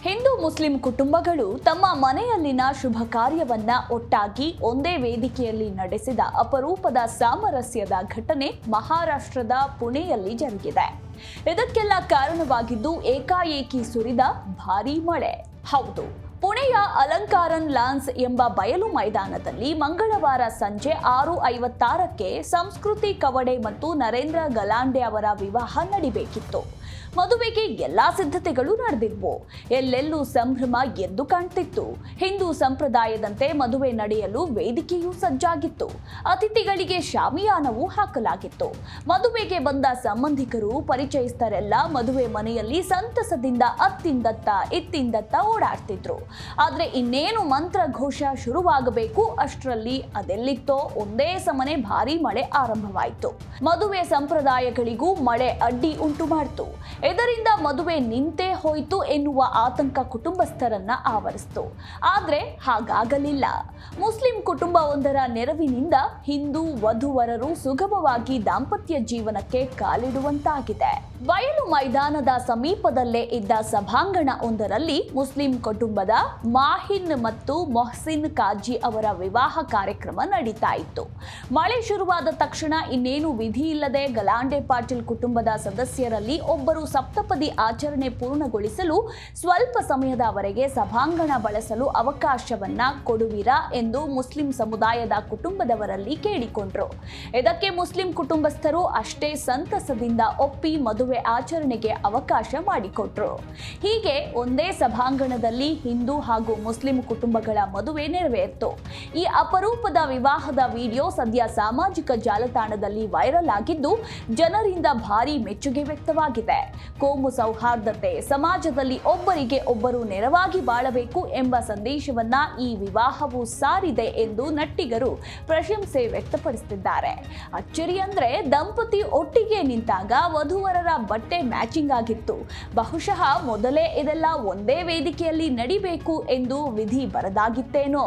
Hindu Muslim ಕುಟುಂಬಗಳು ತಮ್ಮ ಮನೆಯಲ್ಲಿನ ಶುಭ ಕಾರ್ಯವನ್ನ ಒಟ್ಟಾಗಿ ಒಂದೇ ವೇದಿಕೆಯಲ್ಲಿ ನಡೆಸಿದ ಅಪರೂಪದ ಸಾಮರಸ್ಯದ ಘಟನೆ ಮಹಾರಾಷ್ಟ್ರದ ಪುಣೆಯಲ್ಲಿ ಜರುಗಿದೆ. ಇದಕ್ಕೆಲ್ಲ ಕಾರಣವಾಗಿದ್ದು ಏಕಾಏಕಿ ಸುರಿದ ಭಾರೀ ಮಳೆ. ಹೌದು, ಪುಣೆಯ ಅಲಂಕಾರನ್ ಲಾನ್ಸ್ ಎಂಬ ಬಯಲು ಮೈದಾನದಲ್ಲಿ ಮಂಗಳವಾರ ಸಂಜೆ 6:56ಕ್ಕೆ ಸಂಸ್ಕೃತಿ ಕವಡೆ ಮತ್ತು ನರೇಂದ್ರ ಗಲಾಂಡೆ ಅವರ ವಿವಾಹ ನಡಿಬೇಕಿತ್ತು. ಮದುವೆಗೆ ಎಲ್ಲಾ ಸಿದ್ಧತೆಗಳು ನಡೆದಿದ್ವು. ಎಲ್ಲೆಲ್ಲೂ ಸಂಭ್ರಮ ಎದ್ದು ಕಾಣ್ತಿತ್ತು. ಹಿಂದೂ ಸಂಪ್ರದಾಯದಂತೆ ಮದುವೆ ನಡೆಯಲು ವೇದಿಕೆಯೂ ಸಜ್ಜಾಗಿತ್ತು. ಅತಿಥಿಗಳಿಗೆ ಶಾಮಿಯಾನವೂ ಹಾಕಲಾಗಿತ್ತು. ಮದುವೆಗೆ ಬಂದ ಸಂಬಂಧಿಕರು, ಪರಿಚಯಸ್ಥರೆಲ್ಲ ಮದುವೆ ಮನೆಯಲ್ಲಿ ಸಂತಸದಿಂದ ಅತ್ತಿಂದತ್ತ ಇತ್ತಿಂದತ್ತ ಓಡಾಡ್ತಿದ್ರು. ಆದ್ರೆ ಇನ್ನೇನು ಮಂತ್ರ ಘೋಷ ಶುರುವಾಗಬೇಕು ಅಷ್ಟರಲ್ಲಿ ಅದೆಲ್ಲಿತ್ತೋ ಒಂದೇ ಸಮನೆ ಭಾರೀ ಮಳೆ ಆರಂಭವಾಯಿತು. ಮದುವೆ ಸಂಪ್ರದಾಯಗಳಿಗೂ ಮಳೆ ಅಡ್ಡಿ ಉಂಟು ಮಾಡಿತು. ಇದರಿಂದ ಮದುವೆ ನಿಂತೇ ಹೋಯಿತು ಎನ್ನುವ ಆತಂಕ ಕುಟುಂಬಸ್ಥರನ್ನ ಆವರಿಸಿತು. ಆದ್ರೆ ಹಾಗಾಗಲಿಲ್ಲ. ಮುಸ್ಲಿಂ ಕುಟುಂಬವೊಂದರ ನೆರವಿನಿಂದ ಹಿಂದೂ ವಧುವರರು ಸುಗಮವಾಗಿ ದಾಂಪತ್ಯ ಜೀವನಕ್ಕೆ ಕಾಲಿಡುವಂತಾಗಿದೆ. ಬಯಲು ಮೈದಾನದ ಸಮೀಪದಲ್ಲೇ ಇದ್ದ ಸಭಾಂಗಣ ಒಂದರಲ್ಲಿ ಮುಸ್ಲಿಂ ಕುಟುಂಬದ ಮಾಹಿನ್ ಮತ್ತು ಮೊಹಸಿನ್ ಕಾಜಿ ಅವರ ವಿವಾಹ ಕಾರ್ಯಕ್ರಮ ನಡೀತಾ ಇತ್ತು. ಮಳೆ ಶುರುವಾದ ತಕ್ಷಣ ಇನ್ನೇನು ವಿಧಿ ಇಲ್ಲದೆ ಗಲಾಂಡೆ ಪಾಟೀಲ್ ಕುಟುಂಬದ ಸದಸ್ಯರಲ್ಲಿ ಒಬ್ಬರು ಸಪ್ತಪದಿ ಆಚರಣೆ ಪೂರ್ಣಗೊಳಿಸಲು ಸ್ವಲ್ಪ ಸಮಯದವರೆಗೆ ಸಭಾಂಗಣ ಬಳಸಲು ಅವಕಾಶವನ್ನ ಕೊಡುವಿರಾ ಎಂದು ಮುಸ್ಲಿಂ ಸಮುದಾಯದ ಕುಟುಂಬದವರಲ್ಲಿ ಕೇಳಿಕೊಂಡ್ರು. ಇದಕ್ಕೆ ಮುಸ್ಲಿಂ ಕುಟುಂಬಸ್ಥರು ಅಷ್ಟೇ ಸಂತಸದಿಂದ ಒಪ್ಪಿ ಮದುವೆ ಆಚರಣೆಗೆ ಅವಕಾಶ ಮಾಡಿಕೊಟ್ರು. ಹೀಗೆ ಒಂದೇ ಸಭಾಂಗಣದಲ್ಲಿ ಹಿಂದೂ ಹಾಗೂ ಮುಸ್ಲಿಂ ಕುಟುಂಬಗಳ ಮದುವೆ ನೆರವೇರಿತು. ಈ ಅಪರೂಪದ ವಿವಾಹದ ವಿಡಿಯೋ ಸದ್ಯ ಸಾಮಾಜಿಕ ಜಾಲತಾಣದಲ್ಲಿ ವೈರಲ್ ಆಗಿದ್ದು ಜನರಿಂದ ಭಾರೀ ಮೆಚ್ಚುಗೆ ವ್ಯಕ್ತವಾಗಿದೆ. ಕೋಮು ಸೌಹಾರ್ದತೆ, ಸಮಾಜದಲ್ಲಿ ಒಬ್ಬರಿಗೆ ಒಬ್ಬರು ನೆರವಾಗಿ ಬಾಳಬೇಕು ಎಂಬ ಸಂದೇಶವನ್ನ ಈ ವಿವಾಹವು ಸಾರಿದೆ ಎಂದು ನಟ್ಟಿಗರು ಪ್ರಶಂಸೆ ವ್ಯಕ್ತಪಡಿಸುತ್ತಿದ್ದಾರೆ. ಅಚ್ಚರಿ ಅಂದ್ರೆ ದಂಪತಿ ಒಟ್ಟಿಗೆ ನಿಂತಾಗ ವಧುವರರ ಬಟ್ಟೆ ಮ್ಯಾಚಿಂಗ್ ಆಗಿತ್ತು. ಬಹುಶಃ ಮೊದಲೇ ಇದೆಲ್ಲ ಒಂದೇ ವೇದಿಕೆಯಲ್ಲಿ ನಡಿಬೇಕು ಎಂದು ವಿಧಿ ಬರದಾಗಿತ್ತೇನೋ.